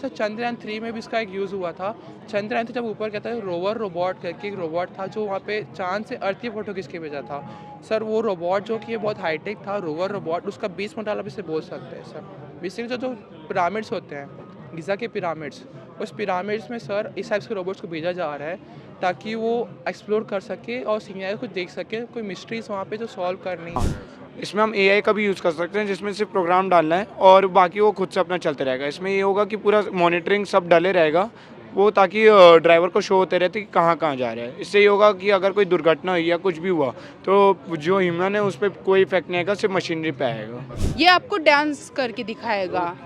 Sir Chandrayaan 3 में भी इसका एक यूज़ हुआ था। चंद्रयान 3 जब ऊपर गया था, रोवर रोबोट करके एक रोबोट था जो वहाँ पे चाँद से अर्थ की फ़ोटो खींच के भेजा था। सर वो रोबोट जो कि ये बहुत हाईटेक था, रोवर रोबोट, उसका 20 मिनट आप इसे बोल सकते हैं सर। बेसिकली जो जो पिरामिड्स होते हैं, गिज़ा के पिरामिड्स, उस पिरामिड्स में सर इस टाइप के रोबोट्स को भेजा जा रहा है ताकि वो एक्सप्लोर कर सके और सीनियर को देख सके, कोई मिस्ट्रीज़ वहाँ पे जो सॉल्व करनी है। इसमें हम एआई का भी यूज़ कर सकते हैं, जिसमें सिर्फ प्रोग्राम डालना है और बाकी वो खुद से अपना चलते रहेगा। इसमें ये होगा कि पूरा मॉनिटरिंग सब डले रहेगा वो, ताकि ड्राइवर को शो होते रहते कि कहाँ कहाँ जा रहा है। इससे ये होगा कि अगर कोई दुर्घटना हुई या कुछ भी हुआ तो जो ह्यूमन है उस पर कोई इफेक्ट नहीं आएगा, सिर्फ मशीनरी पे आएगा। ये आपको डांस करके दिखाएगा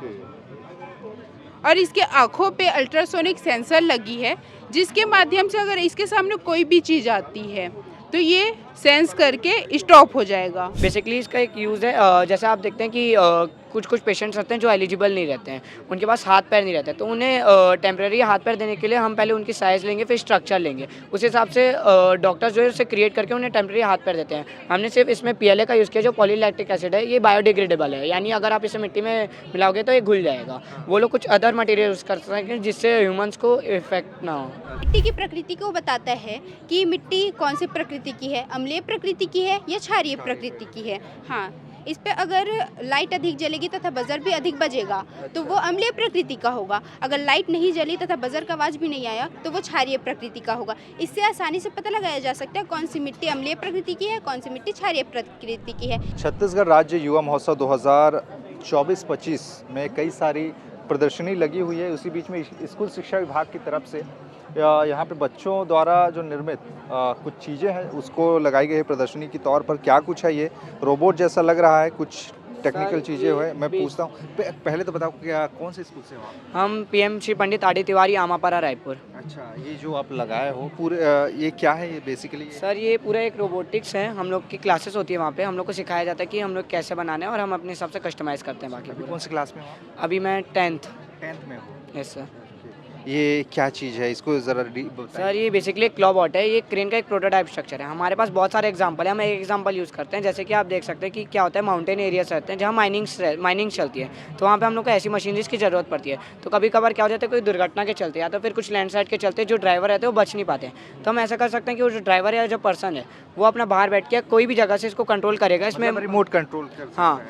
और इसके आँखों पे अल्ट्रासोनिक सेंसर लगी है, जिसके माध्यम से अगर इसके सामने कोई भी चीज़ आती है तो ये सेंस करके स्टॉप हो जाएगा। बेसिकली इसका एक यूज़ है, जैसे आप देखते हैं कि कुछ कुछ पेशेंट्स रहते हैं जो एलिजिबल नहीं रहते हैं, उनके पास हाथ पैर नहीं रहते, तो उन्हें टेम्प्रेरी हाथ पैर देने के लिए हम पहले उनकी साइज़ लेंगे, फिर स्ट्रक्चर लेंगे, उस हिसाब से डॉक्टर्स जो है उसे क्रिएट करके उन्हें टेम्प्रेरी हाथ पैर देते हैं। हमने सिर्फ इसमें PLA का यूज़ किया, जो पॉलीलैक्टिक एसिड है, ये बायोडिग्रेडेबल है, यानी अगर आप इसे मिट्टी में मिलाओगे तो ये घुल जाएगा। वो लोग कुछ अदर मटेरियल यूज़ कर सकते हैं जिससे ह्यूमन्स को इफेक्ट ना हो। मिट्टी की प्रकृति को बताता है कि मिट्टी कौन सी प्रकृति की है, अम्लीय प्रकृति की है या क्षारीय प्रकृति की है। हाँ, इस पे अगर लाइट अधिक जलेगी तथा बजर भी अधिक बजेगा तो वो अम्लीय प्रकृति का होगा। अगर लाइट नहीं जली तथा बजर का आवाज़ भी नहीं आया तो वो क्षारीय प्रकृति का होगा। इससे आसानी से पता लगाया जा सकता है कौन सी मिट्टी अम्लीय प्रकृति की है, कौन सी मिट्टी क्षारीय प्रकृति की है। छत्तीसगढ़ राज्य युवा महोत्सव 2024-25 में कई सारी प्रदर्शनी लगी हुई है। उसी बीच में स्कूल शिक्षा विभाग की तरफ से यहाँ पे बच्चों द्वारा जो निर्मित कुछ चीज़ें हैं उसको लगाई गई है प्रदर्शनी के तौर पर। क्या कुछ है, ये रोबोट जैसा लग रहा है, कुछ टेक्निकल चीज़ें है, मैं पूछता हूँ। पहले तो बताओ क्या कौन से स्कूल से हो आप? हम PM श्री पंडित आडी तिवारी, आमापारा, रायपुर। अच्छा, ये जो आप लगाए हो पूरे ये क्या है ये बेसिकली? सर ये पूरा एक रोबोटिक्स है, हम लोग की क्लासेस होती है वहाँ पे, हम लोग को सिखाया जाता है कि हम लोग कैसे बनाना है और हम अपने हिसाब से कस्टमाइज़ करते हैं। बाकी कौन सी क्लास में हो? अभी मैं 10th में हो। Yes sir. ये क्या चीज़ है, इसको ज़रा सर ये बेसिकली एक क्लॉबॉट है, ये क्रेन का एक प्रोटोटाइप स्ट्रक्चर है। हमारे पास बहुत सारे एग्जांपल है, हम एक एग्जांपल यूज़ करते हैं। जैसे कि आप देख सकते हैं कि क्या होता है, माउंटेन एरियाज रहते हैं जहाँ माइनिंग चलती है, तो वहाँ पे हम लोग को ऐसी मशीनरीज की ज़रूरत पड़ती है। तो कभी कभार क्या हो जाता है, कोई दुर्घटना के चलते या तो फिर कुछ लैंडस्लाइड के चलते जो ड्राइवर रहते हैं वो बच नहीं पाते हैं, तो हम ऐसा कर सकते हैं कि वो जो ड्राइवर या जो पर्सन है वो अपना बाहर बैठ के कोई भी जगह से इसको कंट्रोल करेगा। इसमें रिमोट कंट्रोल कर। हाँ,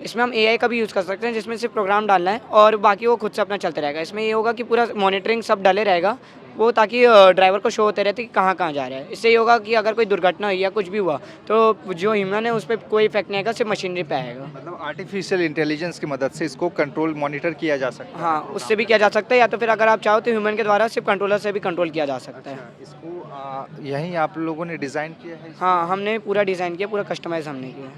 इसमें हम AI का भी यूज़ कर सकते हैं, जिसमें सिर्फ प्रोग्राम डालना है और बाकी वो खुद से अपना चलते रहेगा। इसमें ये होगा कि पूरा मॉनिटरिंग सब डले रहेगा वो, ताकि ड्राइवर को शो होते रहते कि कहाँ कहाँ जा रहा है। इससे ये होगा कि अगर कोई दुर्घटना हुई या कुछ भी हुआ तो जो ह्यूमन है उस पर कोई इफेक्ट नहीं आएगा, सिर्फ मशीनरी पे आएगा। मतलब आर्टिफिशियल इंटेलिजेंस की मदद से इसको कंट्रोल मॉनिटर किया जा सकता है। हाँ, उससे भी किया जा सकता है, या तो फिर अगर आप चाहो तो ह्यूमन के द्वारा सिर्फ कंट्रोलर से भी कंट्रोल किया जा सकता है। इसको यहीं आप लोगों ने डिज़ाइन किया है? हाँ, हमने पूरा डिज़ाइन किया, पूरा कस्टमाइज़ हमने किया है।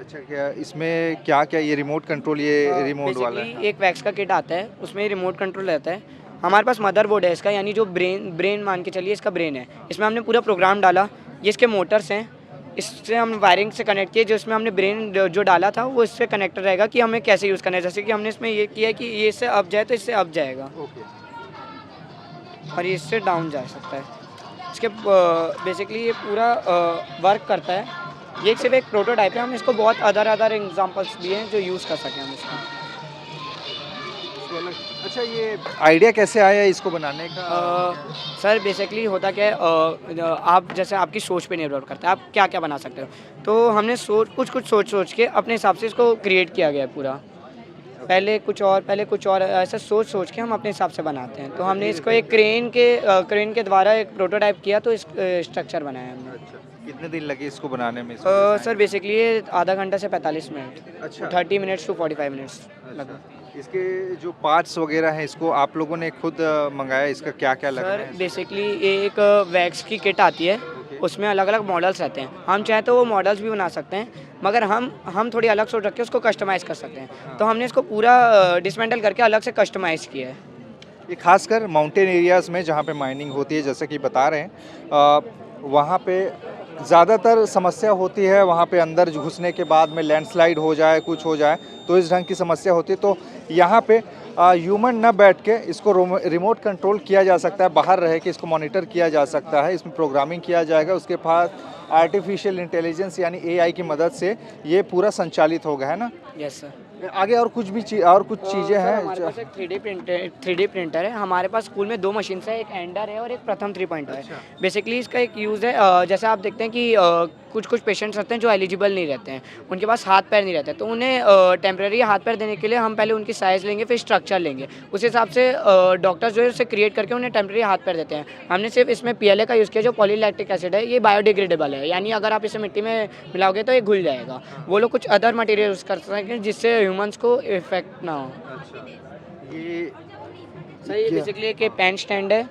अच्छा, क्या इसमें क्या क्या ये रिमोट कंट्रोल, ये रिमोट वाला है? एक वैक्स का किट आता है, उसमें रिमोट कंट्रोल रहता है। हमारे पास मदरबोर्ड है इसका, यानी जो ब्रेन मान के चलिए इसका ब्रेन है। इसमें हमने पूरा प्रोग्राम डाला, ये इसके मोटर्स हैं, इससे हम वायरिंग से कनेक्ट किए। जो इसमें हमने ब्रेन जो डाला था वो इससे कनेक्ट रहेगा कि हमें कैसे यूज़ करना है। जैसे कि हमने इसमें ये किया है कि ये इससे अप जाए तो इससे अप जाएगा और ये इससे डाउन जा सकता है। इसके बेसिकली ये पूरा वर्क करता है। ये सिर्फ एक प्रोटोटाइप है, हम इसको बहुत अदर एग्जांपल्स दिए हैं जो यूज़ कर सकें हम इसको। अच्छा, ये आइडिया कैसे आया इसको बनाने का? सर बेसिकली होता क्या है, आप जैसे आपकी सोच पे निर्भर करता है आप क्या क्या बना सकते हो। तो हमने कुछ सोच के अपने हिसाब से इसको क्रिएट किया गया है पूरा। पहले कुछ और ऐसा सोच के हम अपने हिसाब से बनाते हैं। तो हमने इसको एक क्रेन के द्वारा एक प्रोटोटाइप किया, तो इस स्ट्रक्चर बनाया हमने। अच्छा, कितने दिन लगे इसको बनाने में? सर बेसिकली ये आधा घंटा से 45 मिनट। अच्छा, 30 मिनट्स टू 45 मिनट्स लगभग। इसके जो पार्ट्स वगैरह हैं इसको आप लोगों ने खुद मंगाया, इसका क्या क्या लगा है? सर बेसिकली ये एक वैक्स की किट आती है, उसमें अलग अलग मॉडल्स रहते हैं। हम चाहे तो वो मॉडल्स भी बना सकते हैं, मगर हम थोड़ी अलग सोच रख के उसको कस्टमाइज़ कर सकते हैं। तो हमने इसको पूरा डिसमेंटल करके अलग से कस्टमाइज़ किया है। ये खासकर माउंटेन एरियाज़ में जहाँ पे माइनिंग होती है, जैसे कि बता रहे हैं, वहाँ पे ज़्यादातर समस्या होती है। वहाँ पे अंदर घुसने के बाद में लैंडस्लाइड हो जाए, कुछ हो जाए तो इस ढंग की समस्या होती है। तो यहाँ पे ह्यूमन न बैठ के इसको रिमोट कंट्रोल किया जा सकता है, बाहर रह के इसको मॉनिटर किया जा सकता है। इसमें प्रोग्रामिंग किया जाएगा, उसके बाद आर्टिफिशियल इंटेलिजेंस यानी AI की मदद से ये पूरा संचालित होगा, है ना? Yes sir. आगे और कुछ चीज़ें सर, हैं हमारे पास एक 3D प्रिंटर है। हमारे पास स्कूल में 2 मशीन है, एक एंडर है और एक प्रथम 3 पॉइंटर है। बेसिकली इसका एक यूज़ है, जैसे आप देखते हैं कि कुछ पेशेंट्स रहते हैं जो एलिजिबल नहीं रहते हैं, उनके पास हाथ पैर नहीं रहते, तो उन्हें टेम्प्रेरी हाथ पैर देने के लिए हम पहले उनकी साइज़ लेंगे, फिर स्ट्रक्चर लेंगे। उस हिसाब से डॉक्टर्स जो है उसे क्रिएट करके उन्हें टेम्प्रेरी हाथ पैर देते हैं। हमने सिर्फ इसमें PLA का यूज़ किया, जो पॉलीलैक्टिक एसिड है। ये बायोडिग्रेडेबल है, यानी अगर आप इसे मिट्टी में मिलाओगे तो ये घुल जाएगा। वो लोग कुछ अदर मटेरियल यूज़ कर सकते हैं जिससे ह्यूमंस को इफेक्ट ना हो। ये सर, ये क्या? बेसिकली एक पेन स्टैंड है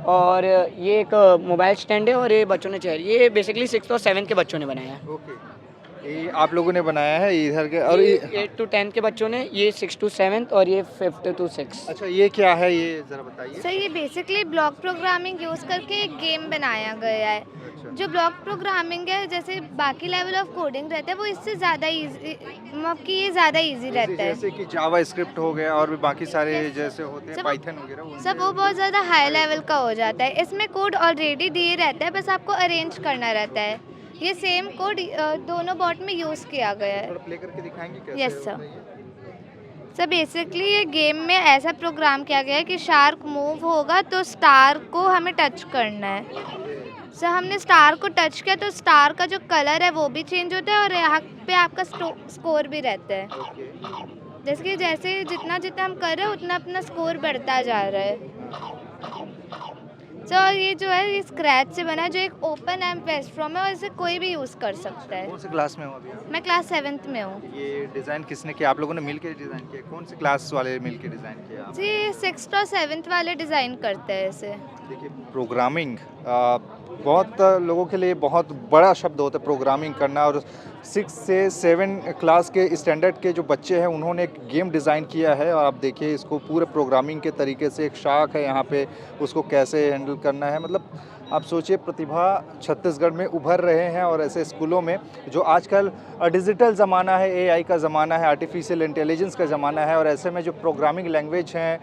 और ये एक मोबाइल स्टैंड है और ये बच्चों ने चेयर, ये बेसिकली 6th और 7th के बच्चों ने बनाया है। ओके, ये आप लोगों ने बनाया है इधर के, और ये 8 to 10 के बच्चों ने, ये 6 to 7 और ये 5th to 6। अच्छा, ये क्या है, ये ज़रा बताइए। सर, ये बेसिकली ब्लॉक प्रोग्रामिंग यूज़ करके एक गेम बनाया गया है। अच्छा, जो ब्लॉक प्रोग्रामिंग है, जैसे बाकी लेवल ऑफ कोडिंग रहता है, वो इससे ज़्यादा ईजी, मतलब कि ये ज़्यादा ईजी रहता है। जैसे कि जावा स्क्रिप्ट हो गया और भी बाकी सारे जैसे होते हैं सब- पाइथन वगैरह, वो सब वो बहुत ज़्यादा हाई लेवल का हो जाता है। इसमें कोड ऑलरेडी दिए रहता है, बस आपको अरेंज करना रहता है। ये सेम कोड दोनों बॉट में यूज़ किया गया है। थोड़ा प्ले करके दिखाएंगे कैसे Yes, होता sir. है ये? सर, बेसिकली ये गेम में ऐसा प्रोग्राम किया गया है कि शार्क मूव होगा तो स्टार को हमें टच करना है। सर, हमने स्टार को टच किया तो स्टार का जो कलर है वो भी चेंज होता है और यहाँ पे आपका स्कोर भी रहता है। ओके, जैसे जितना जितना हम कर रहे हैं उतना अपना स्कोर बढ़ता जा रहा है। सर, ये जो है ये स्क्रैच से बना है, जो एक ओपन एम्प वेस्टफ्रॉम है और इसे कोई भी यूज़ कर सकता है। कौन से क्लास में हो अभी आप? मैं क्लास 7th में हूँ। ये डिज़ाइन किसने किया? आप लोगों ने मिल के डिज़ाइन किया? कौन से क्लास वाले मिल के डिज़ाइन किया आप? जी, 6th और 7th वाले डिज़ाइन करते हैं इसे। देखिए, प्रोग्रामिंग बहुत लोगों के लिए बहुत बड़ा शब्द होता है प्रोग्रामिंग करना, और 6 से 7 क्लास के स्टैंडर्ड के जो बच्चे हैं उन्होंने एक गेम डिज़ाइन किया है। और आप देखिए इसको पूरे प्रोग्रामिंग के तरीके से, एक शार्क है यहाँ पे, उसको कैसे हैंडल करना है। मतलब आप सोचिए, प्रतिभा छत्तीसगढ़ में उभर रहे हैं और ऐसे स्कूलों में जो आजकल डिजिटल ज़माना है, AI का ज़माना है, आर्टिफिशियल इंटेलिजेंस का ज़माना है, और ऐसे में जो प्रोग्रामिंग लैंग्वेज हैं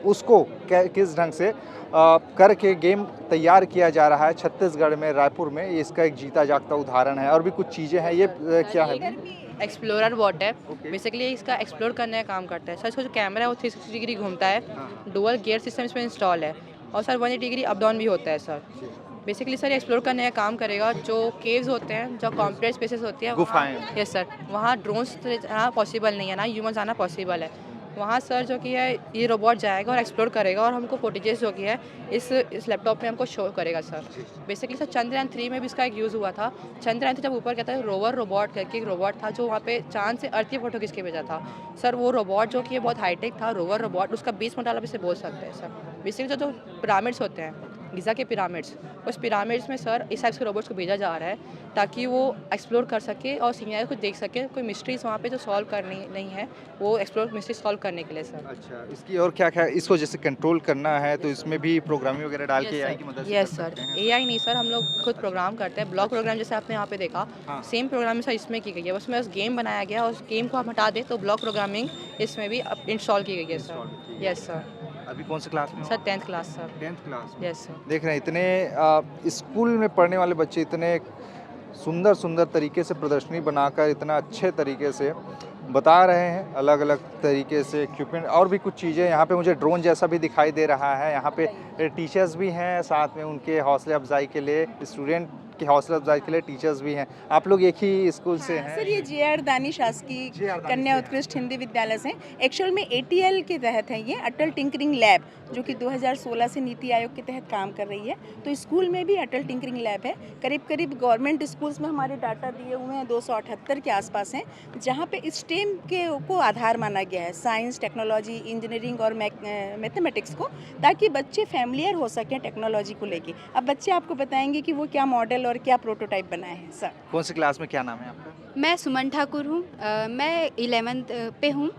उसको किस ढंग से करके गेम तैयार किया जा रहा है छत्तीसगढ़ में, रायपुर में। ये इसका एक जीता जागता उदाहरण है। और भी कुछ चीज़ें हैं। ये क्या है? एक्सप्लोरर बॉट है। Okay. बेसिकली इसका एक्सप्लोर करने का काम करता है सर। इसका जो कैमरा है वो 360 डिग्री घूमता है। डुअल गियर सिस्टम इसमें इंस्टॉल है और सर 180 डिग्री अप डाउन भी होता है सर। बेसिकली सर एक्सप्लोर करने का काम करेगा। जो केव्स होते हैं, जो कॉम्प्लेक्स स्पेसेस होती हैं, गुफाएं। यस सर, वहाँ ड्रोन्स आना पॉसिबल नहीं है, ना ह्यूमन्स आना पॉसिबल है। वहाँ सर जो कि है ये रोबोट जाएगा और एक्सप्लोर करेगा और हमको फुटेजेस जो कि है इस लैपटॉप में हमको शो करेगा सर। बेसिकली सर चंद्रयान 3 में भी इसका एक यूज़ हुआ था। चंद्रयान 3 जब ऊपर कहता है रोवर रोबोट करके एक रोबोट था जो वहाँ पे चांद से अर्थ की फोटो खींच के भेजा था सर। वो रोबोट जो कि ये बहुत हाईटेक था, रोवर रोबोट, उसका 20 मिनट आप इसे बोल सकते हैं सर। बेसिकली जो पिरामिड्स होते हैं, गिज़ा के पिरामिड्स, उस पिरामिड्स में सर इस टाइप के रोबोट्स को भेजा जा रहा है ताकि वो एक्सप्लोर कर सके और सीनियर को देख सके। कोई मिस्ट्रीज वहाँ पे जो सॉल्व करनी नहीं है, वो एक्सप्लोर मिस्ट्री सॉल्व करने के लिए सर। अच्छा, इसकी और क्या क्या, इसको जैसे कंट्रोल करना है तो इसमें भी प्रोग्रामिंग वगैरह डाल के AI की मदद से यस कर सर, सकते हैं? AI नहीं सर, हम लोग खुद प्रोग्राम करते हैं। ब्लॉक प्रोग्राम जैसे आपने यहाँ पे देखा, हाँ। सेम प्रोग्रामिंग सर इसमें की गई है। उसमें उस गेम बनाया गया और उस गेम को हम हटा दें तो ब्लॉक प्रोग्रामिंग इसमें भी इंस्टॉल की गई है सर। Install की गई यस सर। अभी कौन से क्लास में हो? Sir 10th class sir. 10th class में। Yes sir. देख रहे हैं इतने स्कूल में पढ़ने वाले बच्चे इतने सुंदर सुंदर तरीके से प्रदर्शनी बनाकर इतना अच्छे तरीके से बता रहे हैं, अलग अलग तरीके से इक्विपमेंट और भी कुछ चीज़ें। यहाँ पे मुझे ड्रोन जैसा भी दिखाई दे रहा है। यहाँ पे टीचर्स भी हैं, साथ में उनके हौसले अफजाई के लिए, स्टूडेंट की हौसला अफजाई के लिए टीचर्स भी हैं। आप लोग एक ही स्कूल से हैं? सर, ये JR दानी शासकीय JR दानी कन्या से उत्कृष्ट हिंदी विद्यालय से। एक्चुअल में ATL के तहत है, ये अटल टिंकरिंग लैब, जो कि 2016 से नीति आयोग के तहत काम कर रही है। तो स्कूल में भी अटल टिंकरिंग लैब है। करीब करीब गवर्नमेंट स्कूल्स में हमारे डाटा दिए हुए हैं 278 के आसपास हैं, जहाँ पे स्टेम को आधार माना गया है, साइंस, टेक्नोलॉजी, इंजीनियरिंग और मैथमेटिक्स को, ताकि बच्चे फैमिलियर हो सकें टेक्नोलॉजी को लेके। अब बच्चे आपको बताएंगे कि वो क्या मॉडल और क्या प्रोटोटाइप बनाए हैं। सर, कौन सी क्लास में, क्या नाम है आपका? मैं सुमन ठाकुर हूँ। मैं 11th पे हूँ।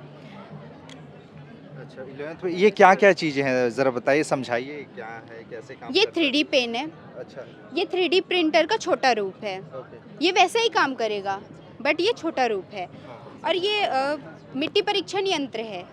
अच्छा, 11th में। ये क्या क्या चीज़ें हैं, ज़रा बताइए, समझाइए क्या है, कैसे काम ये करता है? 3D पेन है। अच्छा, ये 3D प्रिंटर का छोटा रूप है। ओके। ये वैसे ही काम करेगा, बट ये छोटा रूप है। और ये मिट्टी परीक्षण यंत्र है।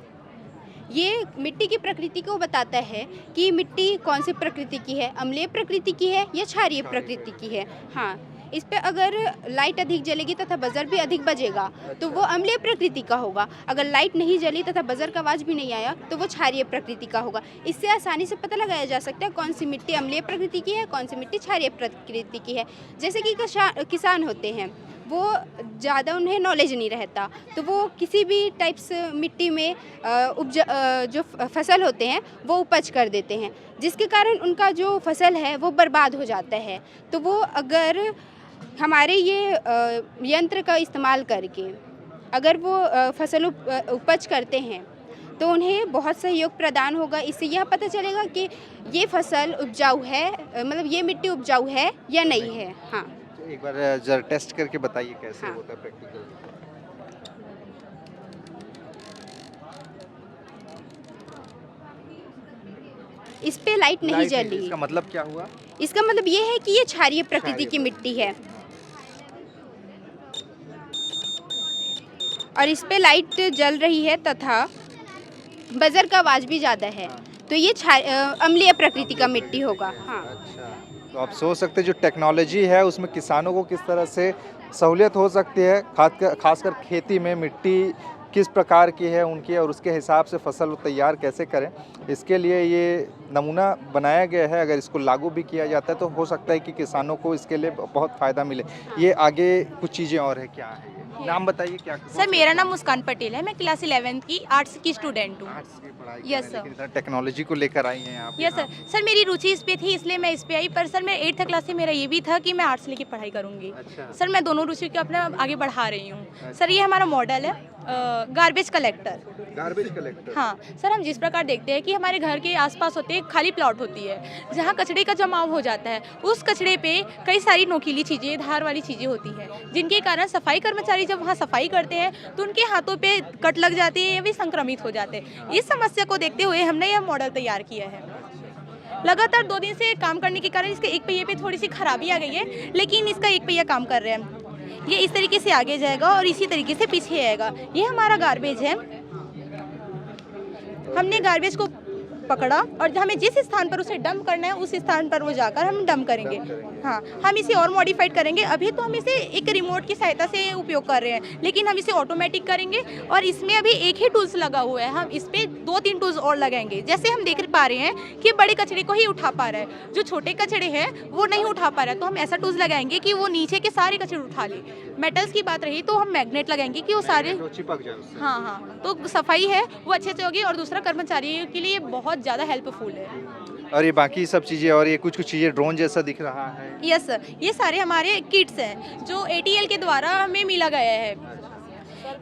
ये मिट्टी की प्रकृति को बताता है कि मिट्टी कौन सी प्रकृति की है, अम्लीय प्रकृति की है या क्षारीय प्रकृति की है। हाँ, इस पे अगर लाइट अधिक जलेगी तथा बजर भी अधिक बजेगा तो वो अम्लीय प्रकृति का होगा। अगर लाइट नहीं जली तथा बजर का आवाज़ भी नहीं आया तो वो क्षारीय प्रकृति का होगा। इससे आसानी से पता लगाया जा सकता है कौन सी मिट्टी अम्लीय प्रकृति की है, कौन सी मिट्टी क्षारीय प्रकृति की है। जैसे कि किसान होते हैं, वो ज़्यादा उन्हें नॉलेज नहीं रहता, तो वो किसी भी टाइप्स मिट्टी में जो फसल होते हैं वो उपज कर देते हैं, जिसके कारण उनका जो फसल है वो बर्बाद हो जाता है। तो वो अगर हमारे ये यंत्र का इस्तेमाल करके अगर वो फसल उपज करते हैं तो उन्हें बहुत सहयोग प्रदान होगा। इससे यह पता चलेगा कि ये फसल उपजाऊ है, मतलब ये मिट्टी उपजाऊ है या नहीं है। हाँ, एक बार जरा टेस्ट करके बताइए कैसे हाँ। होता है प्रैक्टिकल। इस पे लाइट नहीं जली। इसका मतलब क्या हुआ? इसका मतलब ये है कि ये क्षारीय प्रकृति की मिट्टी है और इस पे लाइट जल रही है तथा बजर का आवाज़ भी ज़्यादा है, तो ये अम्लीय प्रकृति का मिट्टी होगा। हाँ। अच्छा, तो आप सोच सकते हैं जो टेक्नोलॉजी है उसमें किसानों को किस तरह से सहूलियत हो सकती है, खासकर खेती में मिट्टी किस प्रकार की है उनकी और उसके हिसाब से फसल तैयार कैसे करें, इसके लिए ये नमूना बनाया गया है। अगर इसको लागू भी किया जाता है तो हो सकता है कि किसानों को इसके लिए बहुत फ़ायदा मिले। ये आगे कुछ चीज़ें और है, क्या है ये? नाम बताइए क्या? सर मेरा नाम मुस्कान पटेल है, मैं क्लास 11th की आर्ट्स की स्टूडेंट हूँ। आर्ट्स की पढ़ाई Yes, करें, लेकिन इधर टेक्नोलॉजी को लेकर आई हैं आप। Yes sir. सर मेरी रुचि इस पे थी इसलिए मैं इस पे आई, पर सर मैं 8th क्लास से मेरा ये भी था कि मैं आर्ट्स लेके पढ़ाई करूँगी। अच्छा। सर मैं दोनों रुचि को अपना आगे बढ़ा रही हूँ। सर ये हमारा मॉडल है गार्बेज कलेक्टर। Garbage collector. हाँ सर, हम जिस प्रकार देखते हैं कि हमारे घर के आसपास होते हैं खाली प्लॉट होती है जहाँ कचरे का जमाव हो जाता है, उस कचरे पे कई सारी नोकीली चीज़ें, धार वाली चीज़ें होती हैं, जिनके कारण सफाई कर्मचारी जब वहाँ सफाई करते हैं तो उनके हाथों पे कट लग जाती है या भी संक्रमित हो जाते हैं। इस समस्या को देखते हुए हमने यह मॉडल तैयार किया है। लगातार 2 दिन से काम करने के कारण इसके एक पहिए पे थोड़ी सी खराबी आ गई है, लेकिन इसका एक पहिया काम कर रहे हैं। ये इस तरीके से आगे जाएगा और इसी तरीके से पीछे आएगा। ये हमारा गार्बेज है। हमने गार्बेज को पकड़ा और हमें जिस स्थान पर उसे डंप करना है उस स्थान पर वो जाकर हम डंप करेंगे। हाँ, हम इसे और मॉडिफाइड करेंगे। अभी तो हम इसे एक रिमोट की सहायता से उपयोग कर रहे हैं, लेकिन हम इसे ऑटोमेटिक करेंगे और इसमें अभी एक ही टूल्स लगा हुआ है। हम इस पर 2-3 टूल्स और लगाएंगे। जैसे हम देख पा रहे हैं कि बड़े कचरे को ही उठा पा रहा है, जो छोटे कचरे हैं वो नहीं उठा पा रहा है, तो हम ऐसा टूल्स लगाएंगे कि वो नीचे के सारे कचरे उठा ले। मेटल्स की बात रही तो हम मैग्नेट लगाएंगे कि वो सारे चिपक जाए उससे। हाँ, तो सफाई है वो अच्छे से होगी और दूसरा कर्मचारियों के लिए बहुत ज़्यादा हेल्पफुल है। और ये बाकी सब चीज़ें, और ये कुछ चीज़ें ड्रोन जैसा दिख रहा है। यस सर, ये सारे हमारे किट्स हैं जो ATL के द्वारा हमें मिला गया है।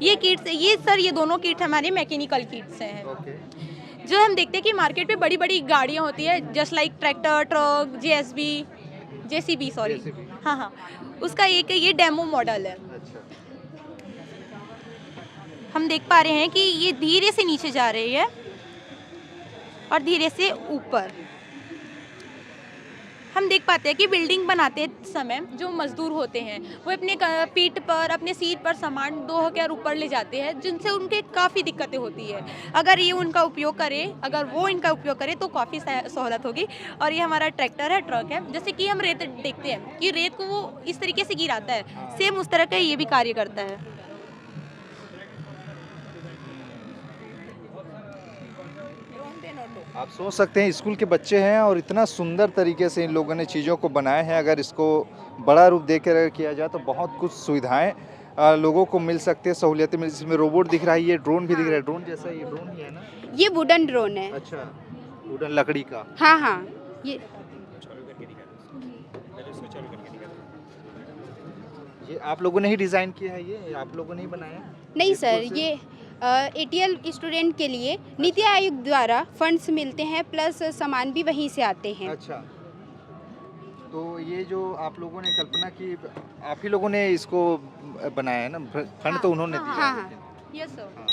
ये किट्स, ये सर ये दोनों किट हमारे मैकेनिकल किट्स हैं। जो हम देखते हैं कि मार्केट पे बड़ी बड़ी गाड़ियाँ होती है, just like tractor, truck, JCB sorry, हाँ, उसका एक ये डेमो मॉडल है। हम देख पा रहे हैं कि ये धीरे से नीचे जा रही है और धीरे से ऊपर। हम देख पाते हैं कि बिल्डिंग बनाते समय जो मजदूर होते हैं वो अपने पीठ पर, अपने सीट पर सामान ढो कर ऊपर ले जाते हैं, जिनसे उनके काफ़ी दिक्कतें होती है। अगर ये उनका उपयोग करें, अगर वो इनका उपयोग करें तो काफ़ी सहूलत होगी। और ये हमारा ट्रैक्टर है, ट्रक है। जैसे कि हम रेत देखते हैं कि रेत को वो इस तरीके से गिराता है, सेम उस तरह का ये भी कार्य करता है। आप सोच सकते हैं स्कूल के बच्चे हैं और इतना सुंदर तरीके से इन लोगों ने चीज़ों को बनाए हैं। अगर इसको बड़ा रूप देकर किया जाए तो बहुत कुछ सुविधाएं लोगों को मिल सकती है, सहूलियतें मिल। इसमें रोबोट दिख रहा है, ये ड्रोन भी दिख रहा है। ड्रोन जैसा ये ड्रोन ही है ना? ये वुडन ड्रोन है। अच्छा, वुडन लकड़ी का। हाँ, ये आप लोगों ने ही डिज़ाइन किया है? ये आप लोगों ने ही बनाया? नहीं सर, ये ATL स्टूडेंट के लिए नीति आयोग द्वारा फंड्स मिलते हैं, प्लस सामान भी वहीं से आते हैं। अच्छा, तो ये जो आप लोगों ने कल्पना की, आप ही लोगों ने इसको बनाया है ना? फंड तो उन्होंने दिया। हाँ। Yes sir.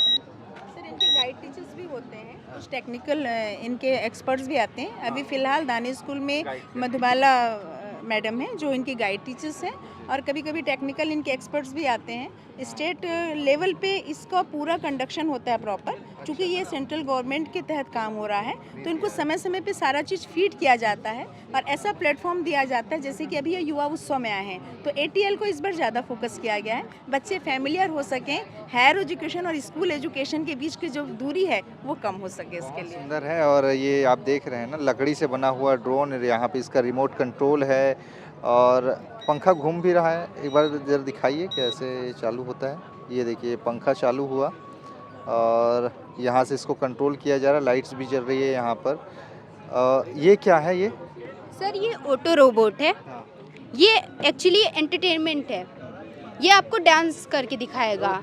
सर इनके गाइड टीचर्स भी होते हैं, कुछ टेक्निकल इनके एक्सपर्ट्स भी आते हैं। अभी फ़िलहाल दानी स्कूल में मधुबाला मैडम हैं जो इनकी गाइड टीचर्स हैं, और कभी कभी टेक्निकल इनके एक्सपर्ट्स भी आते हैं। स्टेट लेवल पे इसका पूरा कंडक्शन होता है प्रॉपर, चूँकि ये सेंट्रल गवर्नमेंट के तहत काम हो रहा है तो इनको समय समय पे सारा चीज़ फीड किया जाता है और ऐसा प्लेटफॉर्म दिया जाता है। जैसे कि अभी ये युवा उत्सव में आए हैं तो ATL को इस बार ज़्यादा फोकस किया गया है, बच्चे फैमिलियर हो सकें, हायर एजुकेशन और स्कूल एजुकेशन के बीच की जो दूरी है वो कम हो सके इसके लिए। सुंदर है। और ये आप देख रहे हैं ना, लकड़ी से बना हुआ ड्रोन, यहाँ पे इसका रिमोट कंट्रोल है और पंखा घूम भी रहा है। एक बार जरा दिखाइए कैसे चालू होता है। ये देखिए पंखा चालू हुआ और यहाँ से इसको कंट्रोल किया जा रहा है, लाइट्स भी जल रही है यहाँ पर। ये क्या है ये? सर ये ऑटो रोबोट है, ये एक्चुअली एंटरटेनमेंट है, ये आपको डांस करके दिखाएगा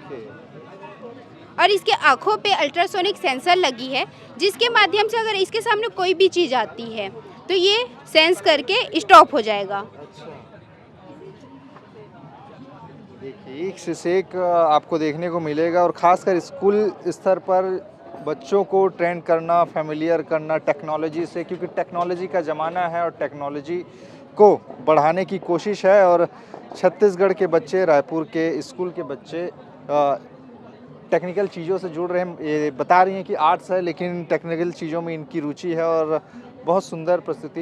और इसके आँखों पे अल्ट्रासोनिक सेंसर लगी है जिसके माध्यम से अगर इसके सामने कोई भी चीज़ आती है तो ये सेंस करके स्टॉप हो जाएगा। देखिए एक से एक आपको देखने को मिलेगा और ख़ासकर स्कूल स्तर पर बच्चों को ट्रेन करना, फैमिलियर करना टेक्नोलॉजी से, क्योंकि टेक्नोलॉजी का ज़माना है और टेक्नोलॉजी को बढ़ाने की कोशिश है। और छत्तीसगढ़ के बच्चे, रायपुर के स्कूल के बच्चे टेक्निकल चीज़ों से जुड़ रहे हैं। ये बता रही हैं कि आर्ट्स है लेकिन टेक्निकल चीज़ों में इनकी रुचि है और बहुत सुंदर प्रस्तुति।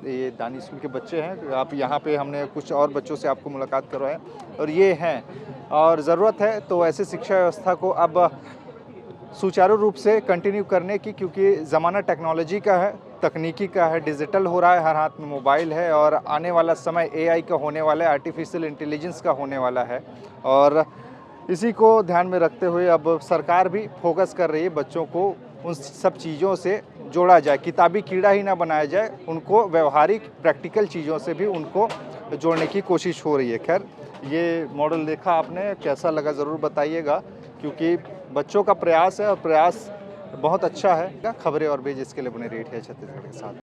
ये दानी स्कूल के बच्चे हैं। आप यहाँ पे हमने कुछ और बच्चों से आपको मुलाकात करवाया और ये हैं, और ज़रूरत है तो ऐसे शिक्षा व्यवस्था को अब सुचारू रूप से कंटिन्यू करने की, क्योंकि ज़माना टेक्नोलॉजी का है, तकनीकी का है, डिजिटल हो रहा है, हर हाथ में मोबाइल है और आने वाला समय AI का होने वाला है, आर्टिफिशियल इंटेलिजेंस का होने वाला है। और इसी को ध्यान में रखते हुए अब सरकार भी फोकस कर रही है बच्चों को उन सब चीज़ों से जोड़ा जाए, किताबी कीड़ा ही ना बनाया जाए, उनको व्यवहारिक प्रैक्टिकल चीज़ों से भी उनको जोड़ने की कोशिश हो रही है। खैर ये मॉडल देखा आपने, कैसा लगा ज़रूर बताइएगा, क्योंकि बच्चों का प्रयास है और प्रयास बहुत अच्छा है। खबरें और बेज इसके लिए बने रेट है छत्तीसगढ़ के साथ।